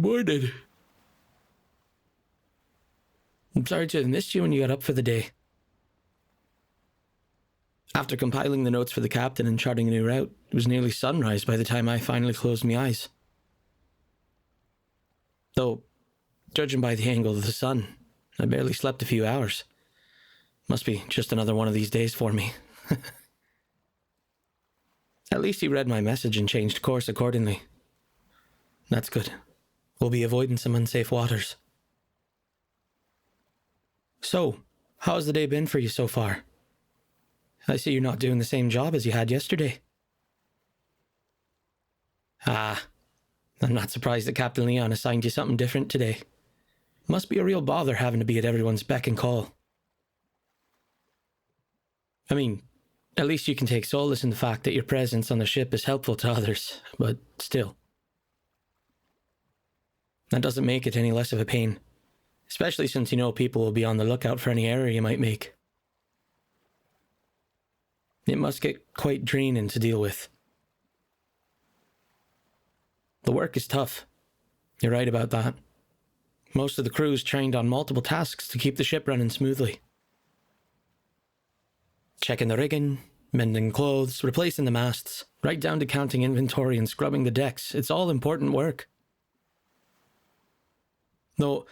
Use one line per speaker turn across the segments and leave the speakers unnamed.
morning. I'm sorry to have missed you when you got up for the day. After compiling the notes for the captain and charting a new route, it was nearly sunrise by the time I finally closed my eyes. Though, judging by the angle of the sun, I barely slept a few hours. Must be just another one of these days for me. At least he read my message and changed course accordingly. That's good. We'll be avoiding some unsafe waters. So, how's the day been for you so far? I see you're not doing the same job as you had yesterday. I'm not surprised that Captain Leon assigned you something different today. Must be a real bother having to be at everyone's beck and call. I mean, at least you can take solace in the fact that your presence on the ship is helpful to others, but still. That doesn't make it any less of a pain, especially since you know people will be on the lookout for any error you might make. It must get quite draining to deal with. The work is tough. You're right about that. Most of the crew is trained on multiple tasks to keep the ship running smoothly. Checking the rigging, mending clothes, replacing the masts, right down to counting inventory and scrubbing the decks. It's all important work. Though,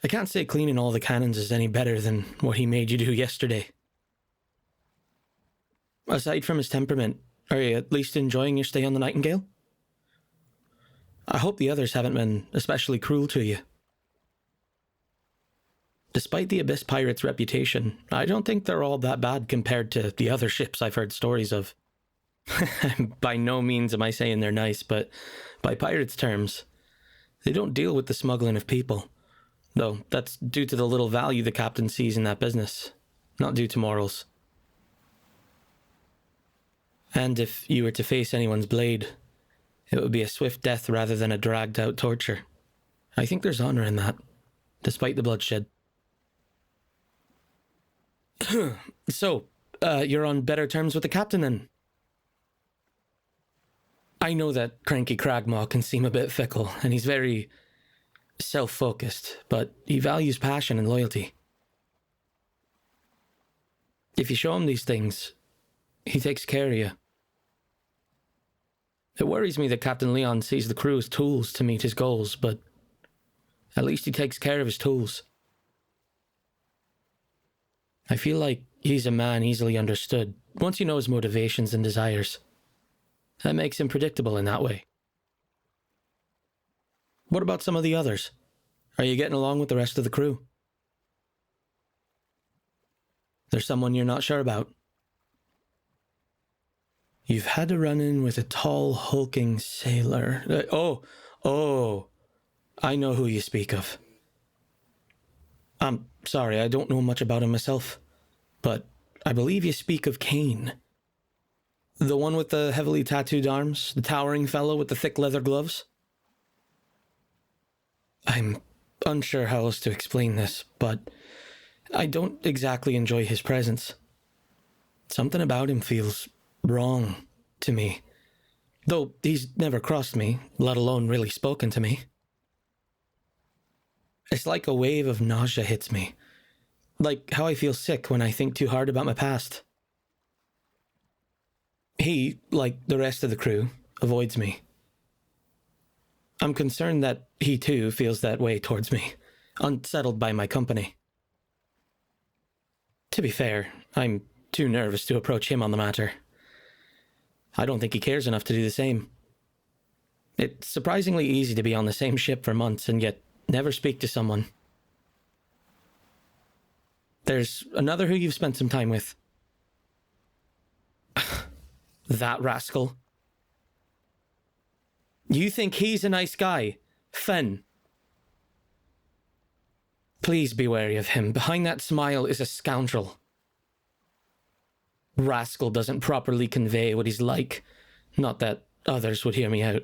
I can't say cleaning all the cannons is any better than what he made you do yesterday. Aside from his temperament, are you at least enjoying your stay on the Nightingale? I hope the others haven't been especially cruel to you. Despite the Abyss Pirates' reputation, I don't think they're all that bad compared to the other ships I've heard stories of. By no means am I saying they're nice, but by pirates' terms, they don't deal with the smuggling of people. Though that's due to the little value the captain sees in that business, not due to morals. And if you were to face anyone's blade, it would be a swift death rather than a dragged-out torture. I think there's honor in that, despite the bloodshed. So, you're on better terms with the captain then? I know that Cranky Cragmaw can seem a bit fickle, and he's very self-focused, but he values passion and loyalty. If you show him these things, he takes care of you. It worries me that Captain Leon sees the crew as tools to meet his goals, but at least he takes care of his tools. I feel like he's a man easily understood once you know his motivations and desires. That makes him predictable in that way. What about some of the others? Are you getting along with the rest of the crew? There's someone you're not sure about? You've had a run-in with a tall, hulking sailor. I know who you speak of. I'm sorry, I don't know much about him myself, but I believe you speak of Kane. The one with the heavily tattooed arms, the towering fellow with the thick leather gloves? I'm unsure how else to explain this, but I don't exactly enjoy his presence. Something about him feels wrong to me, though he's never crossed me, let alone really spoken to me. It's like a wave of nausea hits me, like how I feel sick when I think too hard about my past. He, like the rest of the crew, avoids me. I'm concerned that he too feels that way towards me, unsettled by my company. To be fair, I'm too nervous to approach him on the matter. I don't think he cares enough to do the same. It's surprisingly easy to be on the same ship for months and yet never speak to someone. There's another who you've spent some time with. That rascal. You think he's a nice guy, Finn? Please be wary of him. Behind that smile is a scoundrel. Rascal doesn't properly convey what he's like. Not that others would hear me out.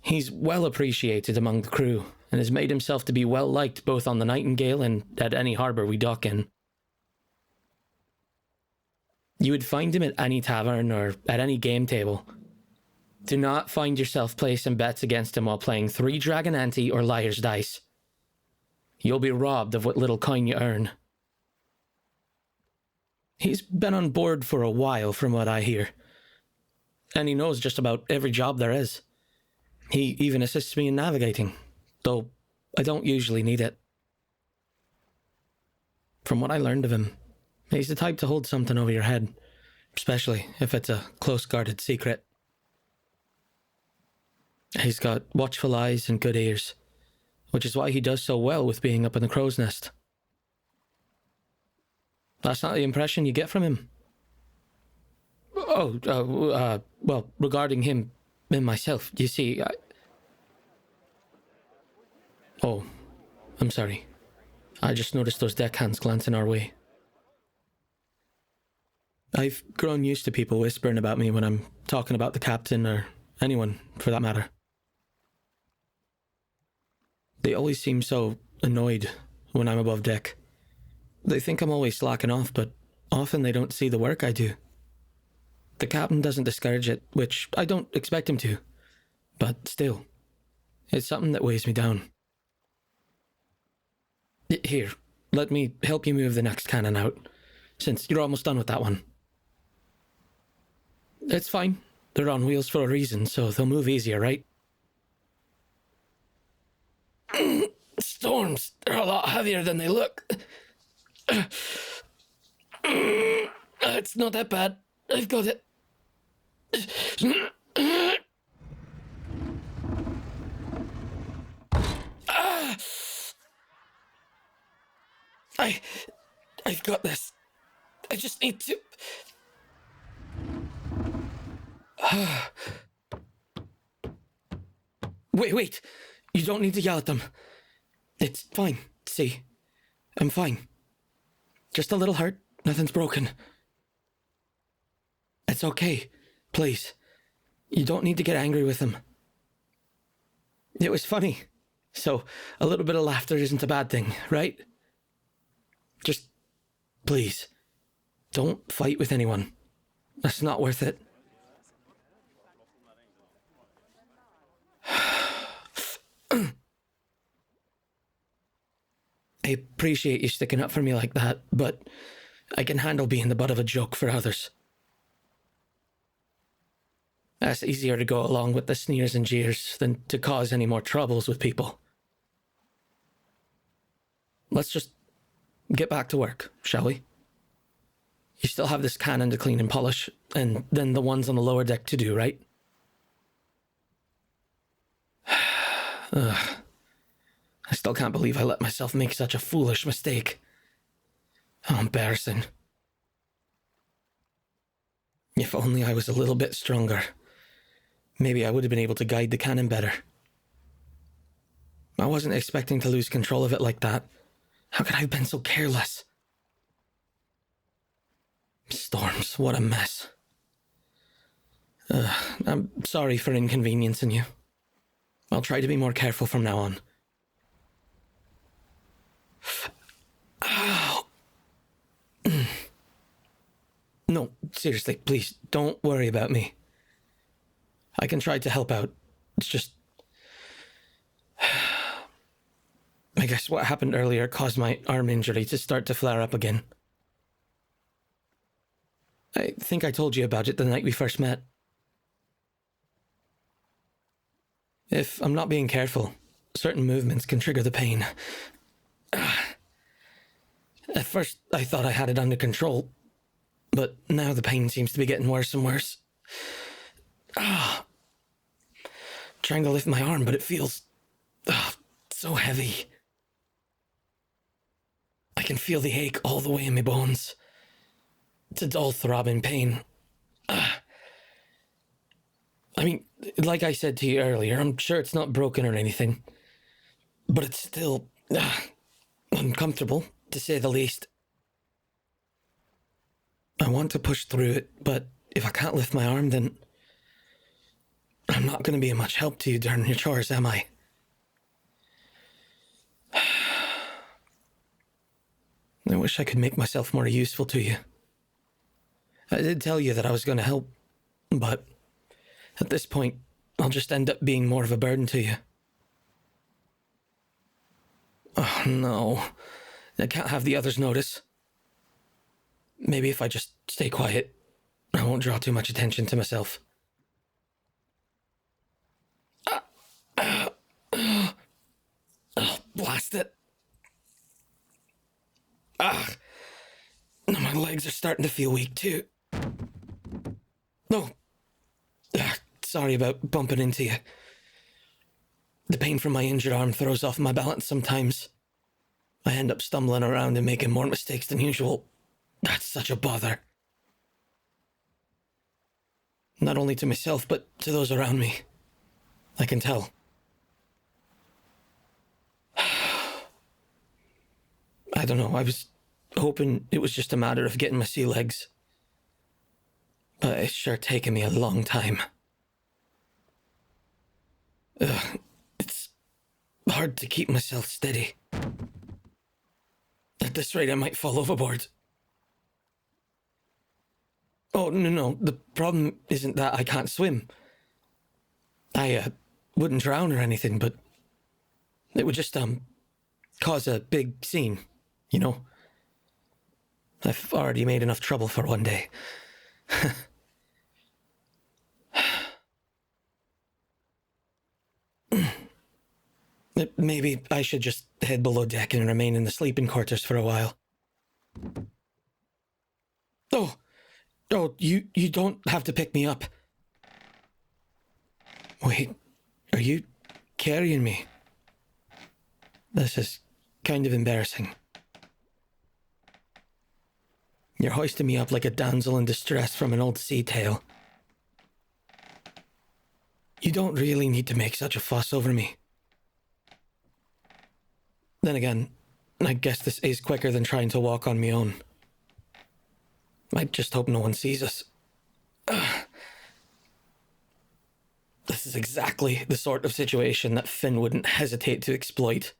He's well appreciated among the crew, and has made himself to be well liked both on the Nightingale and at any harbour we dock in. You would find him at any tavern or at any game table. Do not find yourself placing bets against him while playing 3 Dragon Ante or Liar's Dice. You'll be robbed of what little coin you earn. He's been on board for a while from what I hear. And he knows just about every job there is. He even assists me in navigating, though I don't usually need it. From what I learned of him, he's the type to hold something over your head, especially if it's a close-guarded secret. He's got watchful eyes and good ears, which is why he does so well with being up in the crow's nest. That's not the impression you get from him. Well, regarding him and myself, you see, Oh, I'm sorry. I just noticed those deckhands glancing our way. I've grown used to people whispering about me when I'm talking about the captain, or anyone, for that matter. They always seem so annoyed when I'm above deck. They think I'm always slacking off, but often they don't see the work I do. The captain doesn't discourage it, which I don't expect him to. But still, it's something that weighs me down. Here, let me help you move the next cannon out, since you're almost done with that one. It's fine. They're on wheels for a reason, so they'll move easier, right? Storms, they're a lot heavier than they look. It's not that bad. I've got it. I've got this. I just need to... Wait. You don't need to yell at them. It's fine. See, I'm fine. Just a little hurt. Nothing's broken. It's okay. Please. You don't need to get angry with them. It was funny. So, a little bit of laughter isn't a bad thing, right? Just, please, don't fight with anyone. That's not worth it. I appreciate you sticking up for me like that, but I can handle being the butt of a joke for others. That's easier to go along with the sneers and jeers than to cause any more troubles with people. Let's just get back to work, shall we? You still have this cannon to clean and polish, and then the ones on the lower deck to do, right? I still can't believe I let myself make such a foolish mistake. How embarrassing. If only I was a little bit stronger. Maybe I would have been able to guide the cannon better. I wasn't expecting to lose control of it like that. How could I have been so careless? Storms, what a mess. I'm sorry for inconveniencing you. I'll try to be more careful from now on. Ow. No, seriously, please, don't worry about me. I can try to help out. It's just... I guess what happened earlier caused my arm injury to start to flare up again. I think I told you about it the night we first met. If I'm not being careful, certain movements can trigger the pain. At first, I thought I had it under control, but now the pain seems to be getting worse and worse. Trying to lift my arm, but it feels so heavy. I can feel the ache all the way in my bones. It's a dull throbbing pain. I mean, like I said to you earlier, I'm sure it's not broken or anything, but it's still uncomfortable, to say the least. I want to push through it, but if I can't lift my arm, then I'm not going to be of much help to you during your chores, am I? I wish I could make myself more useful to you. I did tell you that I was going to help, but At this point, I'll just end up being more of a burden to you. Oh, no. I can't have the others notice. Maybe if I just stay quiet, I won't draw too much attention to myself. Oh, blast it. My legs are starting to feel weak too. No. Sorry about bumping into you. The pain from my injured arm throws off my balance sometimes. I end up stumbling around and making more mistakes than usual. That's such a bother. Not only to myself, but to those around me. I can tell. I don't know, I was hoping it was just a matter of getting my sea legs. But it's sure taken me a long time. It's hard to keep myself steady. At this rate, I might fall overboard. Oh, no, the problem isn't that I can't swim. I wouldn't drown or anything, but it would just, cause a big scene, you know? I've already made enough trouble for one day. Maybe I should just head below deck and remain in the sleeping quarters for a while. Oh, you don't have to pick me up. Wait, are you carrying me? This is kind of embarrassing. You're hoisting me up like a damsel in distress from an old sea tale. You don't really need to make such a fuss over me. Then again, I guess this is quicker than trying to walk on my own. I just hope no one sees us. This is exactly the sort of situation that Finn wouldn't hesitate to exploit.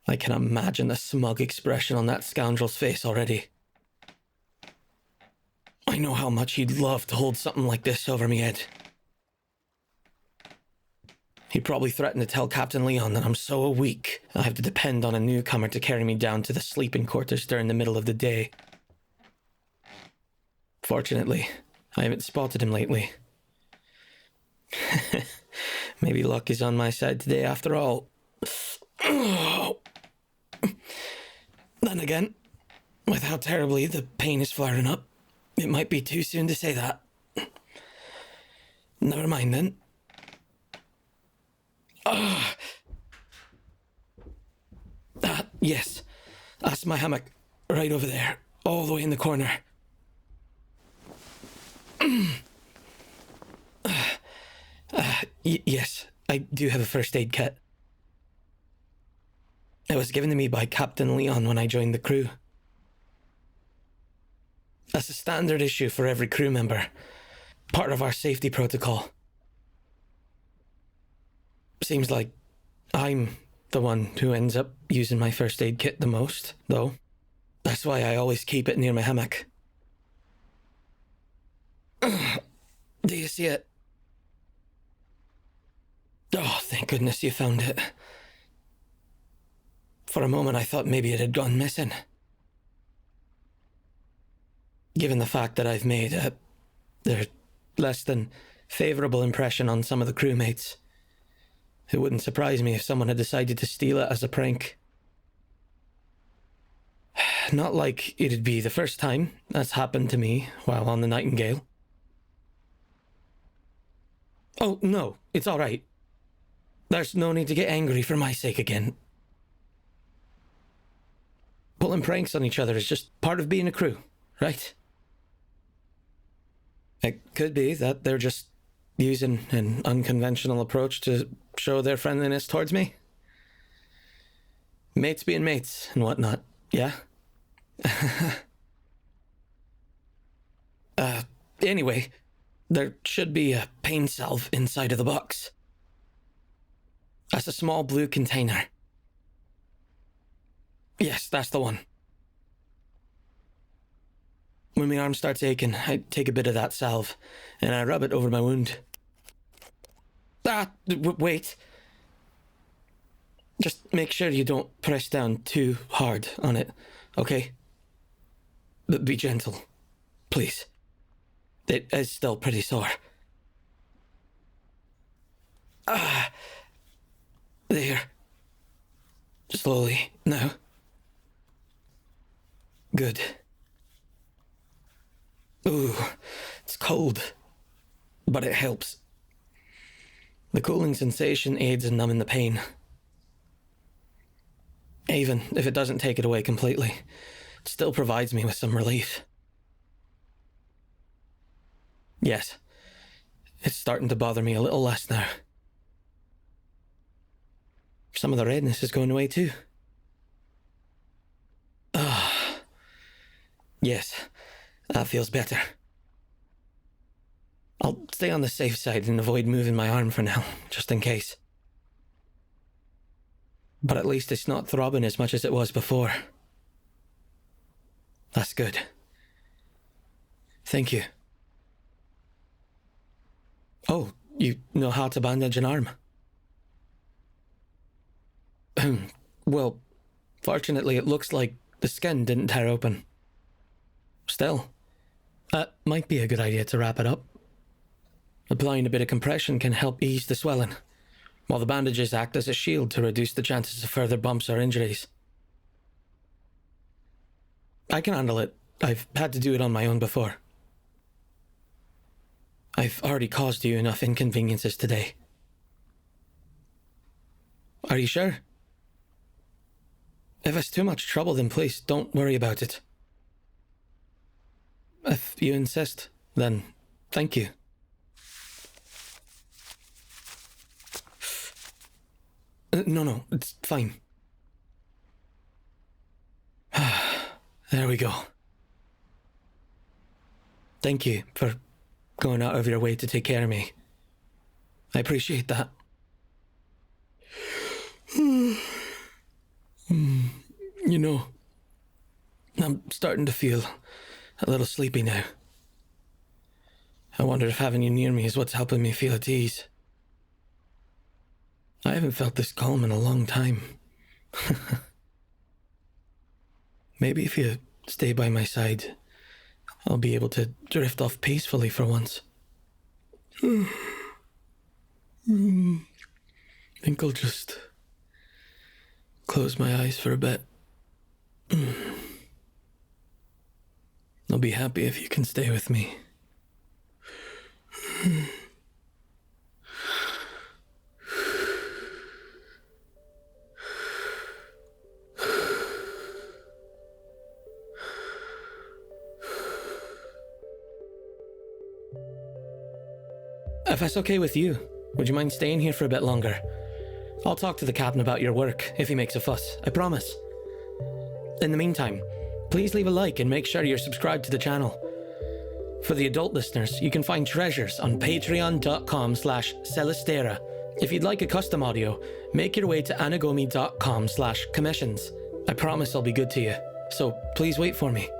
I can imagine the smug expression on that scoundrel's face already. I know how much he'd love to hold something like this over me head. He'd probably threaten to tell Captain Leon that I'm so weak I have to depend on a newcomer to carry me down to the sleeping quarters during the middle of the day. Fortunately, I haven't spotted him lately. Maybe luck is on my side today after all. Then again, with how terribly the pain is flaring up, it might be too soon to say that. Never mind then. Yes, that's my hammock, right over there, all the way in the corner. Yes, I do have a first aid kit. It was given to me by Captain Leon when I joined the crew. That's a standard issue for every crew member, part of our safety protocol. Seems like I'm the one who ends up using my first aid kit the most, though. That's why I always keep it near my hammock. Do you see it? Oh, thank goodness you found it. For a moment I thought maybe it had gone missing. Given the fact that I've made a less than favourable impression on some of the crewmates, it wouldn't surprise me if someone had decided to steal it as a prank. Not like it'd be the first time that's happened to me while on the Nightingale. Oh, no, it's all right. There's no need to get angry for my sake again. Pulling pranks on each other is just part of being a crew, right? It could be that they're just using an unconventional approach to show their friendliness towards me. Mates being mates and whatnot, yeah? Anyway, there should be a pain salve inside of the box. That's a small blue container. Yes, that's the one. When my arm starts aching, I take a bit of that salve, and I rub it over my wound. Wait. Just make sure you don't press down too hard on it, okay? But be gentle, please. It is still pretty sore. There. Slowly, now. Good. Ooh, it's cold, but it helps. The cooling sensation aids in numbing the pain. Even if it doesn't take it away completely, it still provides me with some relief. Yes, it's starting to bother me a little less now. Some of the redness is going away too. Yes, that feels better. I'll stay on the safe side and avoid moving my arm for now, just in case. But at least it's not throbbing as much as it was before. That's good. Thank you. Oh, you know how to bandage an arm? Well, fortunately it looks like the skin didn't tear open. Still, that might be a good idea to wrap it up. Applying a bit of compression can help ease the swelling, while the bandages act as a shield to reduce the chances of further bumps or injuries. I can handle it. I've had to do it on my own before. I've already caused you enough inconveniences today. Are you sure? If it's too much trouble, then please don't worry about it. If you insist, then thank you. No, it's fine. There we go. Thank you for going out of your way to take care of me. I appreciate that. You know, I'm starting to feel a little sleepy now. I wonder if having you near me is what's helping me feel at ease. I haven't felt this calm in a long time. Maybe if you stay by my side, I'll be able to drift off peacefully for once. I think I'll just close my eyes for a bit. I'll be happy if you can stay with me. If that's okay with you, would you mind staying here for a bit longer? I'll talk to the captain about your work if he makes a fuss, I promise. In the meantime, please leave a like and make sure you're subscribed to the channel. For the adult listeners, you can find treasures on patreon.com/Celesterra. If you'd like a custom audio, make your way to anagomi.com/commissions. I promise I'll be good to you, so please wait for me.